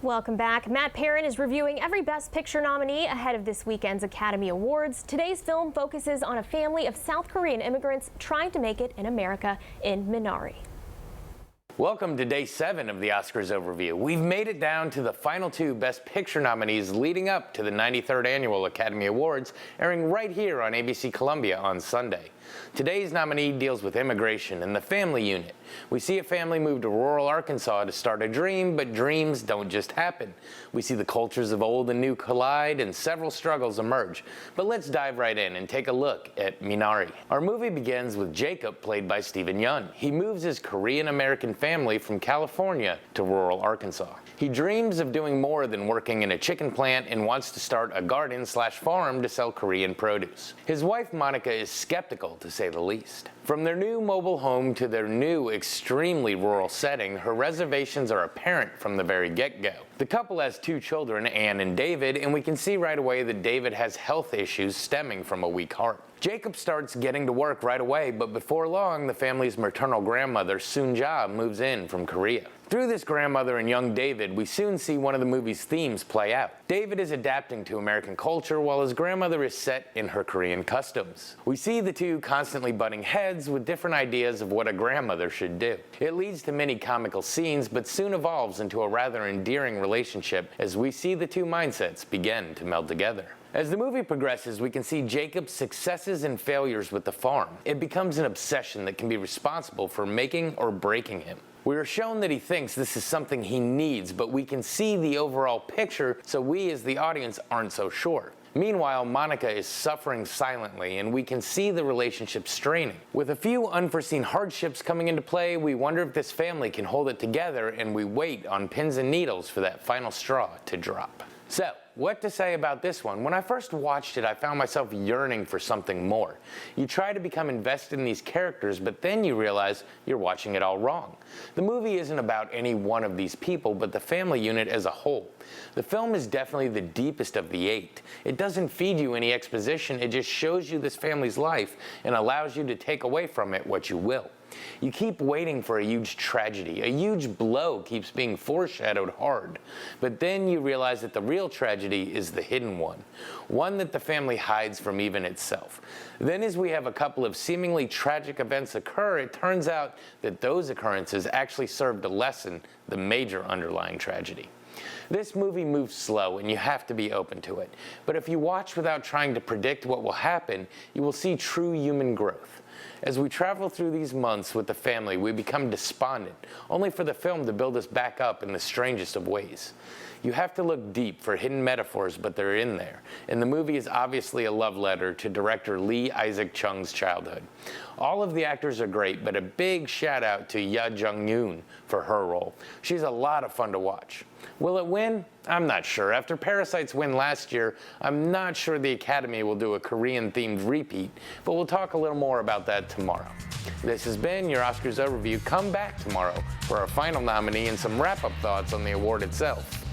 Welcome back. Matt Perrin is reviewing every Best Picture nominee ahead of this weekend's Academy Awards. Today's film focuses on a family of South Korean immigrants trying to make it in America in Minari. Welcome to Day 7 of the Oscars Overview. We've made it down to the final two Best Picture nominees leading up to the 93rd Annual Academy Awards, airing right here on ABC Columbia on Sunday. Today's nominee deals with immigration and the family unit. We see a family move to rural Arkansas to start a dream, but dreams don't just happen. We see the cultures of old and new collide and several struggles emerge. But let's dive right in and take a look at Minari. Our movie begins with Jacob, played by Stephen Yeun. He moves his Korean-American family from California to rural Arkansas. He dreams of doing more than working in a chicken plant and wants to start a garden/farm to sell Korean produce. His wife Monica is skeptical, to say the least. From their new mobile home to their new extremely rural setting, her reservations are apparent from the very get-go. The couple has two children, Anne and David, and we can see right away that David has health issues stemming from a weak heart. Jacob starts getting to work right away, but before long, the family's maternal grandmother, Soon-ja, moves in from Korea. Through this grandmother and young David, we soon see one of the movie's themes play out. David is adapting to American culture while his grandmother is set in her Korean customs. We see the two constantly butting heads with different ideas of what a grandmother should do. It leads to many comical scenes, but soon evolves into a rather endearing relationship as we see the two mindsets begin to meld together. As the movie progresses, we can see Jacob's successes and failures with the farm. It becomes an obsession that can be responsible for making or breaking him. We are shown that he thinks this is something he needs, but we can see the overall picture, so we as the audience aren't so sure. Meanwhile, Monica is suffering silently, and we can see the relationship straining. With a few unforeseen hardships coming into play, we wonder if this family can hold it together, and we wait on pins and needles for that final straw to drop. So, what to say about this one? When I first watched it, I found myself yearning for something more. You try to become invested in these characters, but then you realize you're watching it all wrong. The movie isn't about any one of these people, but the family unit as a whole. The film is definitely the deepest of the 8. It doesn't feed you any exposition, it just shows you this family's life and allows you to take away from it what you will. You keep waiting for a huge tragedy. A huge blow keeps being foreshadowed hard. But then you realize that the real tragedy is the hidden one that the family hides from even itself. Then as we have a couple of seemingly tragic events occur, it turns out that those occurrences actually serve to lessen the major underlying tragedy. This movie moves slow and you have to be open to it. But if you watch without trying to predict what will happen, you will see true human growth. As we travel through these months with the family, we become despondent, only for the film to build us back up in the strangest of ways. You have to look deep for hidden metaphors, but they're in there. And the movie is obviously a love letter to director Lee Isaac Chung's childhood. All of the actors are great, but a big shout out to Ya Jung-yoon for her role. She's a lot of fun to watch. Will it win? I'm not sure. After Parasite's win last year, I'm not sure the Academy will do a Korean-themed repeat, but we'll talk a little more about that tomorrow. This has been your Oscars Overview. Come back tomorrow for our final nominee and some wrap-up thoughts on the award itself.